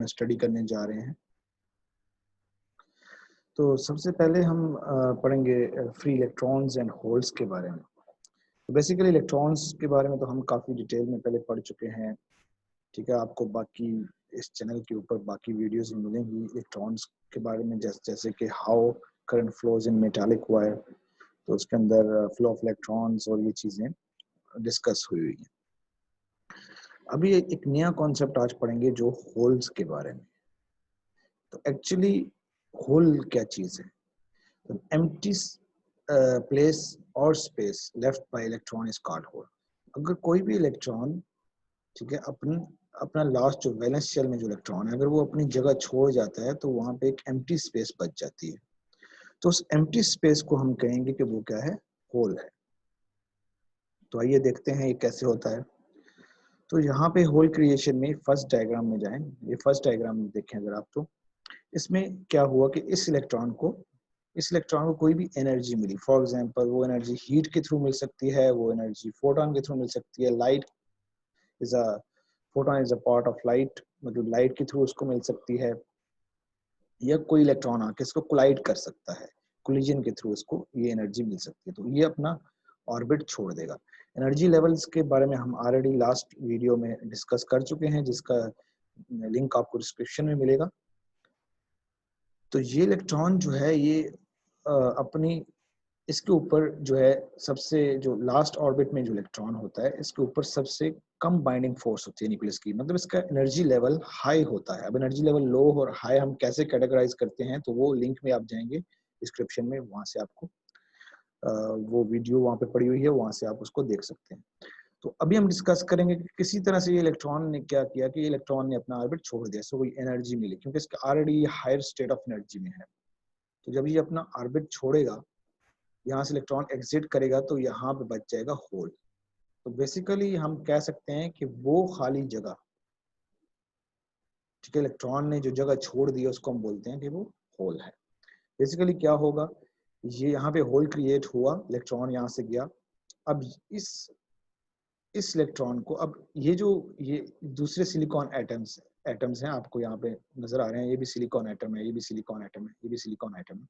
Study करने जा रहे हैं। तो सबसे पहले हम पढ़ेंगे फ्री इलेक्ट्रॉन्स एंड होल्स के बारे में। तो बेसिकली इलेक्ट्रॉन्स के बारे में तो हम काफ़ी डिटेल में पहले पढ़ चुके हैं, ठीक है। आपको बाकी इस चैनल के ऊपर बाकी वीडियोस मिलेंगी इलेक्ट्रॉन्स के बारे में, जैसे कि how current flows in metallic wire, तो उसके अंदर फ्लो ऑफ इलेक्ट्रॉन्स और ये चीज़ें डिस्कस हुई हुई हैं। अभी एक नया कॉन्सेप्ट आज पढ़ेंगे जो होल्स के बारे में। तो एक्चुअली होल क्या चीज़ है? तो एम्प्टी प्लेस और space left by electron is called hole. अगर कोई भी इलेक्ट्रॉन, ठीक है, अपना लास्ट जो वैलेंस शेल में जो इलेक्ट्रॉन है, अगर वो अपनी जगह छोड़ जाता है तो वहां पे एक एम्प्टी स्पेस बच जाती है। तो उस एम्प्टी स्पेस को हम कहेंगे कि वो क्या है? होल है। तो आइए देखते हैं ये कैसे होता है। तो यहाँ पे होल क्रिएशन में फर्स्ट डायग्राम में जाएं। ये फर्स्ट डायग्राम देखें अगर आप, तो इसमें क्या हुआ कि इस इलेक्ट्रॉन को कोई भी एनर्जी मिली। फॉर एग्जांपल वो एनर्जी हीट के थ्रू मिल सकती है, वो एनर्जी फोटोन के थ्रू मिल सकती है। Light is a photon is a part of light, मतलब लाइट के थ्रू उसको मिल सकती है, या कोई इलेक्ट्रॉन आके इसको कोलाइड कर सकता है, कोलिजन के थ्रू इसको ये एनर्जी मिल सकती है। तो ये अपना ऑर्बिट छोड़ देगा। एनर्जी लेवल्स के बारे में हम ऑलरेडी लास्ट वीडियो में डिस्कस कर चुके हैं, जिसका लिंक आपको डिस्क्रिप्शन में मिलेगा। तो ये इलेक्ट्रॉन जो है ये अपनी इसके ऊपर जो है सबसे जो लास्ट ऑर्बिट में जो इलेक्ट्रॉन होता है, इसके ऊपर सबसे कम बाइंडिंग फोर्स होती है न्यूक्लियस की, मतलब इसका एनर्जी लेवल हाई होता है। अब एनर्जी लेवल लो और हाई हम कैसे कैटेगराइज करते हैं, तो वो लिंक में आप जाएंगे डिस्क्रिप्शन में, वहां से आपको वो वीडियो वहां पे पड़ी हुई है, वहां से आप उसको देख सकते हैं। तो अभी हम डिस्कस करेंगे कि किसी तरह से ये इलेक्ट्रॉन ने क्या किया कि इलेक्ट्रॉन ने अपना ऑर्बिट छोड़ दिया, सो कोई एनर्जी मिली, क्योंकि इसका already higher state of energy में है। तो जब ये अपना ऑर्बिट छोड़ेगा, यहाँ से इलेक्ट्रॉन एग्जिट करेगा, तो यहाँ पे बच जाएगा होल। तो बेसिकली हम कह सकते हैं कि वो खाली जगह, ठीक है, इलेक्ट्रॉन ने जो जगह छोड़ दी है उसको हम बोलते हैं कि वो होल है। बेसिकली क्या होगा, ये यहाँ पे होल क्रिएट हुआ, इलेक्ट्रॉन यहाँ से गया। अब इस इलेक्ट्रॉन को, अब ये दूसरे सिलिकॉन एटम्स हैं, आपको यहाँ पे नजर आ रहे हैं। ये भी सिलिकॉन एटम है, ये भी सिलिकॉन एटम है, ये भी सिलिकॉन एटम है।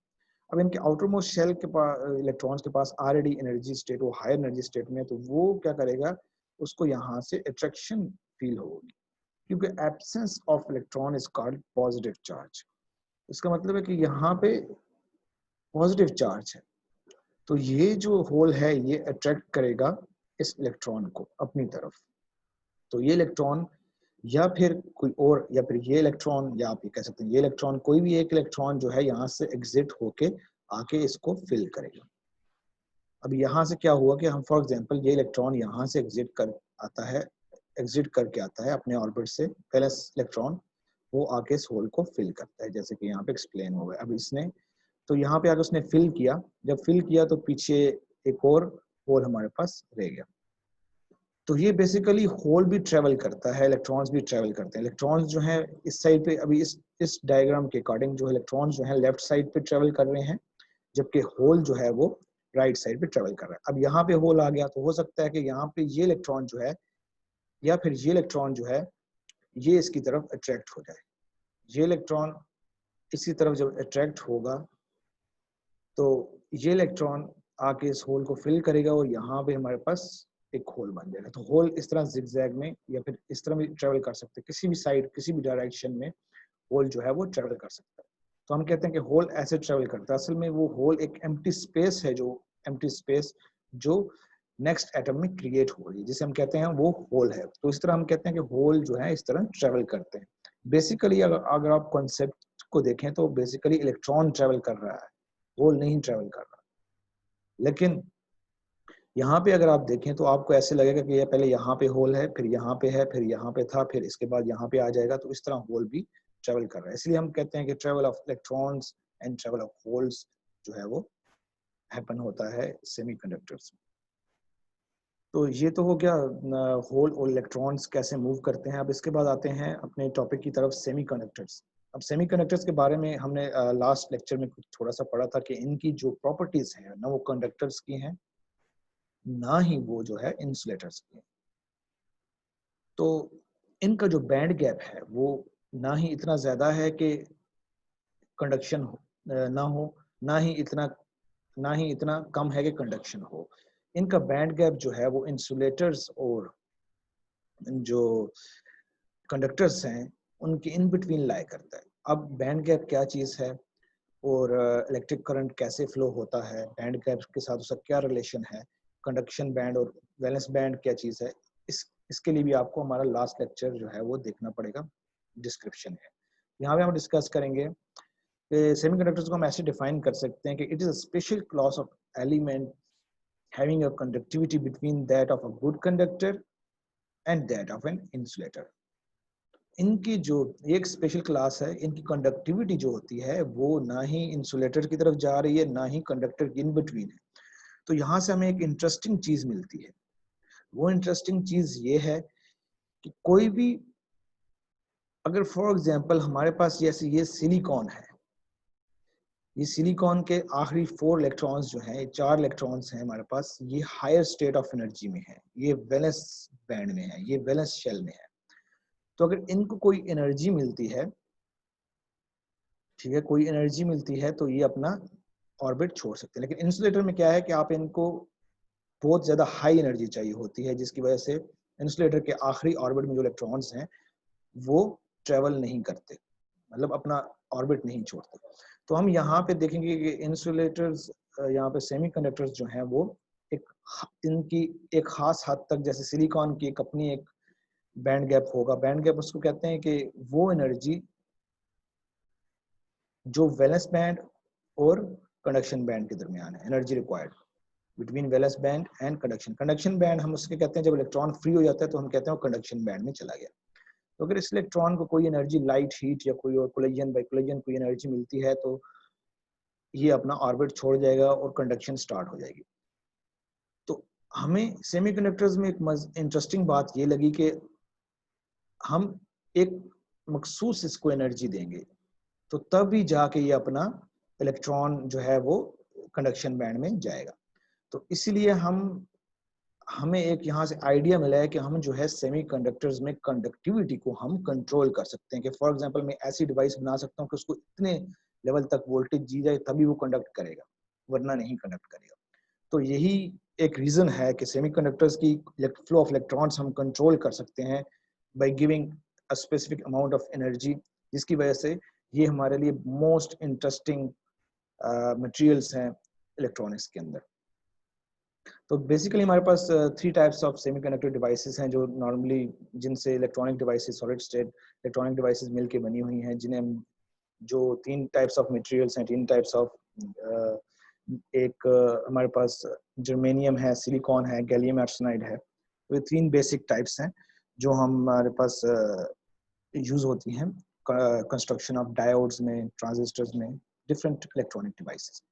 अब इनके आउटर मोस्ट शेल के पास इलेक्ट्रॉन्स के पास ऑलरेडी एनर्जी स्टेट, वो हायर एनर्जी स्टेट में है। तो वो क्या करेगा, उसको यहाँ से अट्रैक्शन फील होगी, क्योंकि absence of electron is called positive charge. इसका मतलब है कि यहाँ पे पॉजिटिव चार्ज है, तो ये जो होल है ये अट्रैक्ट करेगा इस इलेक्ट्रॉन को अपनी तरफ। तो ये इलेक्ट्रॉन या फिर कोई और, या फिर ये इलेक्ट्रॉन, या आप ये कह सकते हैं ये इलेक्ट्रॉन, कोई भी एक इलेक्ट्रॉन जो है यहाँ से एग्जिट होके आके इसको फिल करेगा। अब यहाँ से क्या हुआ कि हम फॉर एग्जांपल ये इलेक्ट्रॉन यहाँ से एग्जिट करके आता है अपने ऑर्बिट से, पहला इलेक्ट्रॉन वो आके इस होल को फिल करता है, जैसे कि यहाँ पे एक्सप्लेन हो गया। अब इसने तो यहाँ पे आके उसने फिल किया, जब फिल किया तो पीछे एक और होल हमारे पास रह गया। तो ये बेसिकली होल भी ट्रेवल करता है, इलेक्ट्रॉन्स भी ट्रेवल करते हैं। इलेक्ट्रॉन्स जो है इस साइड पे, अभी इस डायग्राम के अकॉर्डिंग जो इलेक्ट्रॉन्स जो है लेफ्ट साइड पे ट्रेवल कर रहे हैं, जबकि होल जो है वो राइट साइड पे ट्रेवल कर रहा है। अब यहाँ पे होल आ गया, तो हो सकता है कि यहाँ पे ये इलेक्ट्रॉन जो है, या फिर ये इलेक्ट्रॉन जो है, ये इसकी तरफ अट्रैक्ट हो जाए। ये इलेक्ट्रॉन इसकी तरफ जब अट्रैक्ट होगा, तो ये इलेक्ट्रॉन आके इस होल को फिल करेगा, और यहाँ पे हमारे पास एक होल बन जाएगा। तो होल इस तरह जिगजैग में या फिर इस तरह भी ट्रेवल कर सकते हैं, किसी भी साइड, किसी भी डायरेक्शन में होल जो है वो ट्रेवल कर सकता है। तो हम कहते हैं कि होल ऐसे ट्रेवल करता है। असल में वो होल एक एम्प्टी स्पेस है, जो नेक्स्ट एटम में क्रिएट हो रही है, जिसे हम कहते हैं वो होल है। तो इस तरह हम कहते हैं कि होल जो है इस तरह ट्रेवल करते हैं। बेसिकली अगर आप कॉन्सेप्ट को देखें तो बेसिकली इलेक्ट्रॉन ट्रेवल कर रहा है, होल नहीं ट्रेवल कर रहा। लेकिन यहाँ पे अगर आप देखें तो आपको ऐसे लगेगा कि ये पहले यहाँ पे होल है, फिर यहाँ पे है, फिर यहाँ पे था, फिर इसके बाद यहाँ पे आ जाएगा। तो इस तरह होल भी ट्रेवल कर रहा है। इसलिए हम कहते हैं कि travel of electrons and travel of holes जो है वो हैपन होता है सेमीकंडक्टर्स में। तो ये तो हो गया होल और इलेक्ट्रॉन्स कैसे मूव करते हैं। अब इसके बाद आते हैं अपने टॉपिक की तरफ, सेमीकंडक्टर्स। अब सेमीकंडक्टर्स के बारे में हमने लास्ट लेक्चर में कुछ थोड़ा सा पढ़ा था कि इनकी जो प्रॉपर्टीज हैं ना वो कंडक्टर्स की हैं, ना ही वो जो है इंसुलेटर्स की। तो इनका जो बैंड गैप है वो ना ही इतना ज्यादा है कि कंडक्शन ना हो, ना ही इतना कम है कि कंडक्शन हो। इनका बैंड गैप जो है वो इंसुलेटर्स और जो कंडक्टर्स हैं उनके इन बिटवीन लाई करता है। अब बैंड गैप क्या चीज है और इलेक्ट्रिक करंट कैसे फ्लो होता है, बैंड गैप के साथ उसका क्या रिलेशन है, कंडक्शन बैंड और वैलेंस बैंड क्या चीज है, इसके लिए भी आपको हमारा लास्ट लेक्चर जो है वो देखना पड़ेगा, डिस्क्रिप्शन है। यहाँ पे हम डिस्कस करेंगे सेमीकंडक्टर्स को हम ऐसे डिफाइन कर सकते हैं कि it is a special class of element having a conductivity between that of a good conductor and that of an insulator. इनकी जो एक स्पेशल क्लास है, इनकी कंडक्टिविटी जो होती है वो ना ही इंसुलेटर की तरफ जा रही है ना ही कंडक्टर की इन बिटवीन है। तो यहाँ से हमें एक इंटरेस्टिंग चीज मिलती है। वो इंटरेस्टिंग चीज ये है कि कोई भी, अगर फॉर एग्जांपल हमारे पास जैसे ये सिलिकॉन है, ये सिलिकॉन के आखिरी 4 इलेक्ट्रॉन्स जो हैं, 4 इलेक्ट्रॉन्स हैं हमारे पास, ये हायर स्टेट ऑफ एनर्जी में है, ये वैलेंस बैंड में है, ये वैलेंस शेल में है। तो अगर इनको कोई एनर्जी मिलती है, ठीक है, कोई एनर्जी मिलती है तो ये अपना ऑर्बिट छोड़ सकते हैं। लेकिन इंसुलेटर में क्या है कि आप इनको बहुत ज्यादा हाई एनर्जी चाहिए होती है, जिसकी वजह से इंसुलेटर के आखिरी ऑर्बिट में जो इलेक्ट्रॉन्स हैं वो ट्रेवल नहीं करते, मतलब अपना ऑर्बिट नहीं छोड़ते। तो हम यहाँ पे देखेंगे कि इंसुलेटर्स, यहाँ पे सेमीकंडक्टर्स जो हैं वो इनकी एक खास हद तक, जैसे सिलिकॉन की एक अपनी एक बैंड गैप होगा। बैंड गैप उसको कहते हैं कि वो एनर्जी जो वैलेंस बैंड और कंडक्शन बैंड के दरमियान है, energy required between valence band and conduction. Conduction band हम उसके कहते हैं जब इलेक्ट्रॉन फ्री हो जाता है तो हम कहते हैं वो कंडक्शन बैंड में चला गया। तो अगर इस इलेक्ट्रॉन को कोई एनर्जी, लाइट, हीट या कोई और कोलिजन बाय कोलिजन कोई एनर्जी मिलती है तो ये अपना ऑर्बिट छोड़ जाएगा और कंडक्शन स्टार्ट हो जाएगी। तो हमें सेमीकंडक्टर्स में एक इंटरेस्टिंग बात ये लगी कि हम एक मखसूस इसको एनर्जी देंगे तो तब ही जाके ये अपना इलेक्ट्रॉन जो है वो कंडक्शन बैंड में जाएगा। तो इसीलिए हमें एक यहाँ से आइडिया मिला है कि हम जो है सेमीकंडक्टर्स में कंडक्टिविटी को हम कंट्रोल कर सकते हैं। कि फॉर एग्जांपल मैं ऐसी डिवाइस बना सकता हूँ कि उसको इतने लेवल तक वोल्टेज दी जाए तभी वो कंडक्ट करेगा, वरना नहीं कंडक्ट करेगा। तो यही एक रीजन है कि सेमीकंडक्टर्स की फ्लो ऑफ इलेक्ट्रॉन्स हम कंट्रोल कर सकते हैं by giving a specific amount of energy, जिसकी वजह से ये हमारे लिए मोस्ट इंटरेस्टिंग मटेरियल्स हैं इलेक्ट्रॉनिक्स के अंदर। तो बेसिकली हमारे पास 3 टाइप्स ऑफ सेमीकंडक्टर डिवाइसेस हैं जो नॉर्मली, जिनसे electronic devices, solid state electronic devices मिलके बनी हुई हैं, जिन्हें हम जो 3 टाइप्स ऑफ मटेरियल्स हैं, 3 टाइप्स ऑफ, एक हमारे पास जर्मेनियम है, सिलिकॉन है, गैलियम आर्सेनाइड है। तो ये 3 बेसिक टाइप्स हैं जो हमारे पास यूज होती हैं कंस्ट्रक्शन ऑफ डायोड्स में, ट्रांजिस्टर्स में, डिफरेंट इलेक्ट्रॉनिक डिवाइसेस।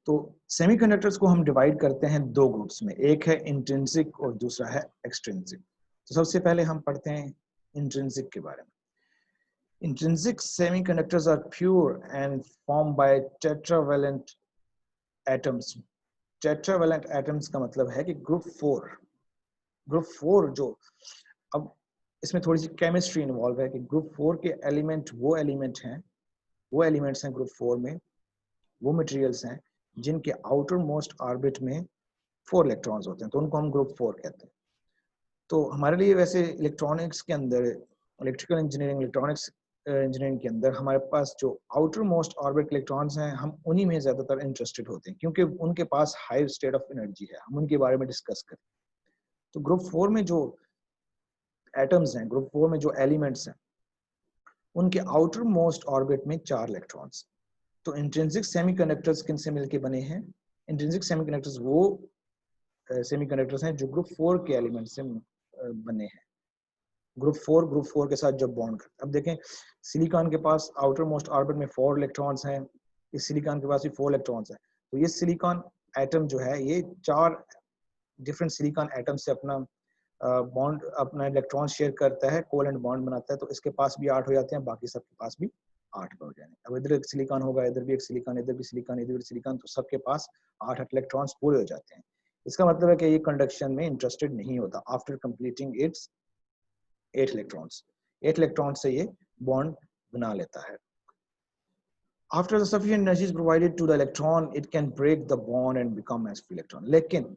तो सेमीकंडक्टर्स को हम डिवाइड करते हैं 2 ग्रुप्स में, एक है इंट्रिंसिक और दूसरा है एक्सट्रिंसिक। तो सबसे पहले हम पढ़ते हैं इंट्रिंसिक के बारे में। Intrinsic semiconductors are pure and formed by tetravalent atoms. Tetravalent atoms का मतलब है कि ग्रुप 4 जो, अब इसमें थोड़ी सी केमिस्ट्री इन्वॉल्व है कि ग्रुप 4 के एलिमेंट वो एलिमेंट्स हैं ग्रुप 4 में, वो मटेरियल्स हैं जिनके आउटर मोस्ट ऑर्बिट में 4 इलेक्ट्रॉन्स होते हैं, तो उनको हम ग्रुप 4 कहते हैं। तो हमारे लिए वैसे इलेक्ट्रॉनिक्स के अंदर, इलेक्ट्रिकल इंजीनियरिंग, इलेक्ट्रॉनिक्स इंजीनियरिंग के अंदर हमारे पास जो आउटर मोस्ट ऑर्बिट इलेक्ट्रॉन्स हैं, हम उन्हीं में ज्यादातर इंटरेस्टेड होते हैं क्योंकि उनके पास हाई स्टेट ऑफ एनर्जी है, हम उनके बारे में डिस्कस करें। तो ग्रुप 4 में जो एटम्स हैं, ग्रुप 4 में जो एलिमेंट्स हैं, उनके आउटर मोस्ट ऑर्बिट में 4 इलेक्ट्रॉन्स। तो इंट्रिंसिक सेमीकंडक्टर्स किन से मिलके बने हैं? इंट्रिंसिक सेमीकंडक्टर्स वो सेमीकंडक्टर्स हैं जो ग्रुप 4 के एलिमेंट से बने हैं। ग्रुप 4 के साथ जब बॉन्ड करते हैं, अब देखें सिलिकॉन के पास आउटर मोस्ट ऑर्बिट में 4 इलेक्ट्रॉन्स हैं, इस सिलिकॉन के पास भी 4 इलेक्ट्रॉन्स हैं। तो ये सिलिकॉन एटम जो है ये 4 डिफरेंट सिलिकॉन एटम से अपना बॉन्ड, अपना इलेक्ट्रॉन शेयर करता है, कोवेलेंट बॉन्ड बनाता है। तो इसके पास भी 8 हो जाते हैं, बाकी सबके पास भी 8 हो जाएंगे। अब इधर एक सिलिकॉन होगा, इधर भी एक सिलिकॉन, इधर भी सिलिकॉन, इधर भी सिलिकॉन, तो सबके पास 8 इलेक्ट्रॉन्स पूरे हो जाते हैं। इसका मतलब है कि ये कंडक्शन में इंटरेस्टेड नहीं होता after completing it's 8 electrons. 8 electron से ये बॉन्ड बना लेता है। After the sufficient energy is provided to the electron, it can break the bond and become as free electron. लेकिन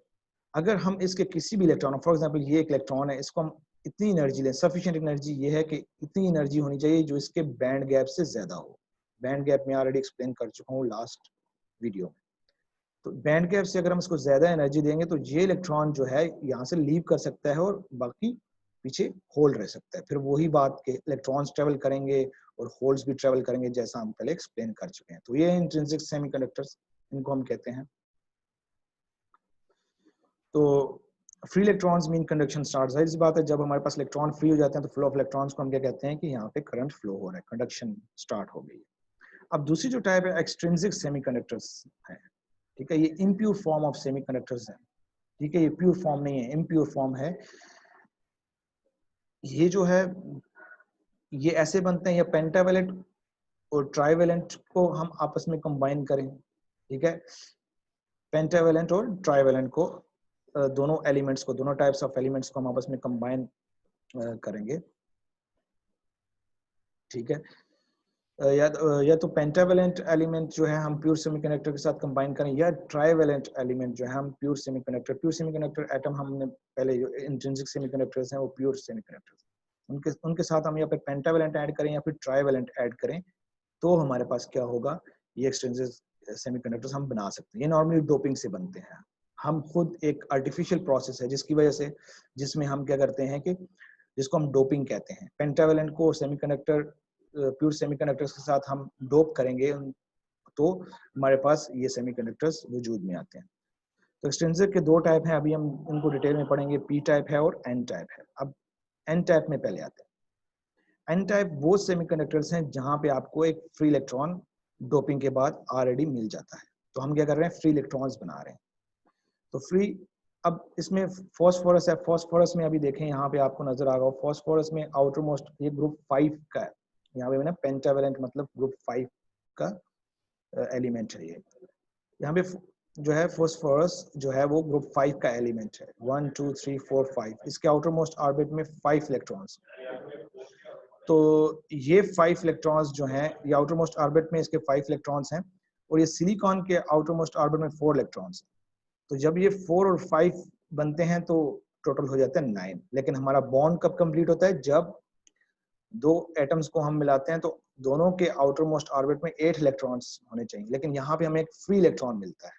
अगर हम इसके किसी भी इलेक्ट्रॉन, फॉर एग्जांपल ये एक इलेक्ट्रॉन है, इसको हम इतनी एनर्जी लें, सफिशिएंट एनर्जी ये है कि इतनी एनर्जी होनी चाहिए जो इसके बैंड गैप से ज्यादा हो। बैंड गैप में ऑलरेडी एक्सप्लेन कर चुका हूँ लास्ट वीडियो में। तो बैंड गैप से अगर हम इसको ज्यादा एनर्जी देंगे तो ये इलेक्ट्रॉन जो है यहाँ से लीव कर सकता है और बाकी पीछे होल रह सकता है। फिर वही बात के इलेक्ट्रॉन्स ट्रेवल करेंगे और होल्स भी ट्रेवल करेंगे, जैसा हम पहले एक्सप्लेन कर चुके हैं। तो ये इंट्रिंसिक सेमीकंडक्टर्स इनको हम कहते हैं। तो free electrons mean conduction start. जाहिर सी बात है, जब हमारे पास इलेक्ट्रॉन फ्री हो जाते हैं तो फ्लो ऑफ इलेक्ट्रॉन्स को हम क्या कहते हैं कि यहाँ पे करंट फ्लो हो रहा है, कंडक्शन स्टार्ट हो गई है। अब दूसरी जो टाइप है एक्सट्रिंसिक सेमीकंडक्टर्स है, ठीक है, ये इम्प्योर फॉर्म ऑफ सेमीकंडक्टर्स है, ठीक है, ये प्योर फॉर्म नहीं है, इम्प्योर फॉर्म है। ये जो है ये ऐसे बनते हैं, या पेंटावेलेंट और ट्राइवेलेंट को हम आपस में कंबाइन करें, ठीक है, पेंटावेलेंट और ट्राइवेलेंट को, दोनों एलिमेंट्स को, दोनों टाइप्स ऑफ एलिमेंट्स को हम आपस में कंबाइन करेंगे, ठीक है। या तो पेंटावेलेंट एलिमेंट जो है हम प्योर सेमीकंडक्टर के साथ कंबाइन करें, या ट्राइवेलेंट एलिमेंट जो है हम प्योर सेमीकंडक्टर एटम हमने पहले जो इंट्रिंसिक सेमीकंडक्टर्स हैं वो प्योर सेमीकंडक्टर्स, उनके साथ हम या फिर पेंटावेलेंट ऐड करें या फिर ट्राइवेलेंट ऐड करें तो हमारे पास क्या होगा, ये एक्सट्रिंसिक सेमीकंडक्टर्स हम बना सकते हैं। ये नॉर्मली डोपिंग से बनते हैं। हम खुद एक आर्टिफिशियल प्रोसेस है जिसकी वजह से, जिसमें हम क्या करते हैं कि जिसको हम डोपिंग कहते हैं, पेंटावेलेंट को सेमीकंडक्टर प्योर सेमीकंडक्टर्स के साथ हम डोप करेंगे तो हमारे पास ये सेमीकंडक्टर्स वजूद में आते हैं। तो एक्सट्रिंसिक के दो टाइप हैं, अभी हम उनको डिटेल में पढ़ेंगे, पी टाइप है और एन टाइप है। अब एन टाइप में पहले आते हैं। एन टाइप वो सेमीकंडक्टर्स हैं जहां पे आपको एक फ्री इलेक्ट्रॉन डोपिंग के बाद ऑलरेडी मिल जाता है। तो हम क्या कर रहे हैं, फ्री इलेक्ट्रॉन्स बना रहे हैं। तो फ्री, अब इसमें फॉस्फोरस है, फॉस्फोरस में अभी देखें यहाँ पे आपको नजर आ रहा हो, फॉस्फोरस में आउटर मोस्ट ये ग्रुप 5 का है, यहाँ पे मैंने पेंटावेलेंट मतलब ग्रुप 5 का एलिमेंट है। ये यहाँ पे जो है फॉस्फोरस जो है वो ग्रुप 5 का एलिमेंट है, 1 2 3 4 5, इसके आउटर मोस्ट ऑर्बिट में 5 इलेक्ट्रॉन्स। तो ये 5 इलेक्ट्रॉन्स जो हैं, ये आउटर मोस्ट ऑर्बिट में इसके 5 इलेक्ट्रॉन्स हैं, और ये सिलिकॉन के आउटर मोस्ट ऑर्बिट में 4 इलेक्ट्रॉन्स। तो जब ये 4 और 5 बनते हैं तो टोटल हो जाता है 9। लेकिन हमारा बॉन्ड कब कंप्लीट होता है, जब दो एटम्स को हम मिलाते हैं तो दोनों के आउटर मोस्ट ऑर्बिट में 8 इलेक्ट्रॉन्स होने चाहिए। लेकिन यहाँ पे हमें एक फ्री इलेक्ट्रॉन मिलता है,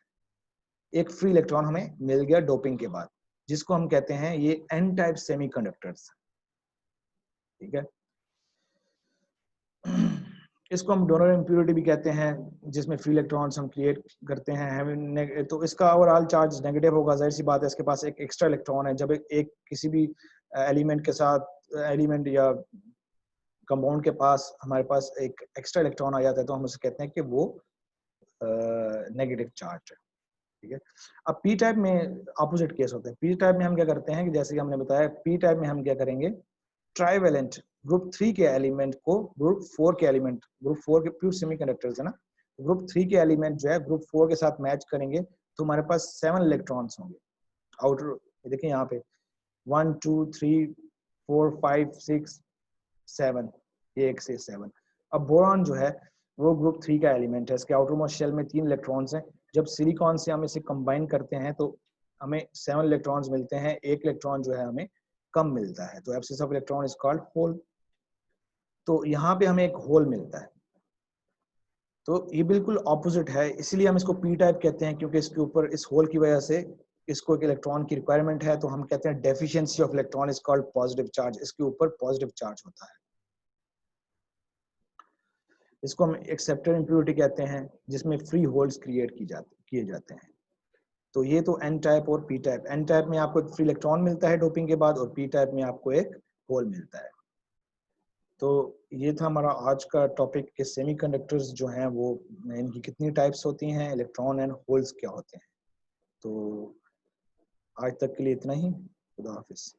एक फ्री इलेक्ट्रॉन हमें मिल गया डोपिंग के बाद, जिसको हम कहते हैं ये एन टाइप सेमीकंडक्टर्स, ठीक है। इसको हम डोनर इम्प्योरिटी भी कहते हैं, जिसमें फ्री इलेक्ट्रॉन्स हम क्रिएट करते हैं। तो इसका ओवरऑल चार्ज नेगेटिव होगा, जाहिर सी बात है, इसके पास एक एक्स्ट्रा इलेक्ट्रॉन है। जब एक किसी भी एलिमेंट के साथ, एलिमेंट या कंपाउंड के पास हमारे पास एक एक्स्ट्रा इलेक्ट्रॉन आ जाता है तो हम उसे कहते हैं कि वो नेगेटिव चार्ज है, ठीक है। अब पी टाइप में अपोजिट केस होता है। पी टाइप में हम क्या करते हैं कि जैसे कि हमने बताया, पी टाइप में हम क्या करेंगे, ट्राइवेलेंट ग्रुप 3 के एलिमेंट को ग्रुप 4 के एलिमेंट, ग्रुप 4 के प्योर सेमीकंडक्टर्स है ना, ग्रुप 3 के एलिमेंट जो है ग्रुप 4 के साथ मैच करेंगे तो हमारे पास 7 इलेक्ट्रॉन्स होंगे आउटर। देखिए यहाँ पे 1 2 3 4 5 6 7, ये 1 से 7। अब बोरॉन जो है वो ग्रुप 3 का एलिमेंट है, इसके आउटर मोस्ट शेल में 3 इलेक्ट्रॉन्स हैं। जब सिलिकॉन से हम इसे कंबाइन करते हैं तो हमें 7 इलेक्ट्रॉन्स मिलते हैं, एक इलेक्ट्रॉन जो है हमें कम मिलता है, तो absence of electron is called hole. तो यहाँ पे हमें एक होल मिलता है, तो ये बिल्कुल ऑपोजिट है, इसलिए हम इसको पी टाइप कहते हैं, क्योंकि इसके ऊपर इस होल की वजह से इसको एक इलेक्ट्रॉन की रिक्वायरमेंट है। तो हम कहते हैं deficiency of electron is called positive charge, इसके ऊपर पॉजिटिव चार्ज होता है। इसको हम एक्सेप्टर इम्प्योरिटी कहते हैं, जिसमें फ्री होल्स क्रिएट किए जाते हैं। तो ये तो एन टाइप और पी टाइप। एन टाइप में आपको एक फ्री इलेक्ट्रॉन मिलता है डोपिंग के बाद, और पी टाइप में आपको एक होल मिलता है। तो ये था हमारा आज का टॉपिक कि सेमीकंडक्टर्स जो हैं वो इनकी कितनी टाइप्स होती हैं, इलेक्ट्रॉन एंड होल्स क्या होते हैं। तो आज तक के लिए इतना ही। खुदा हाफिज।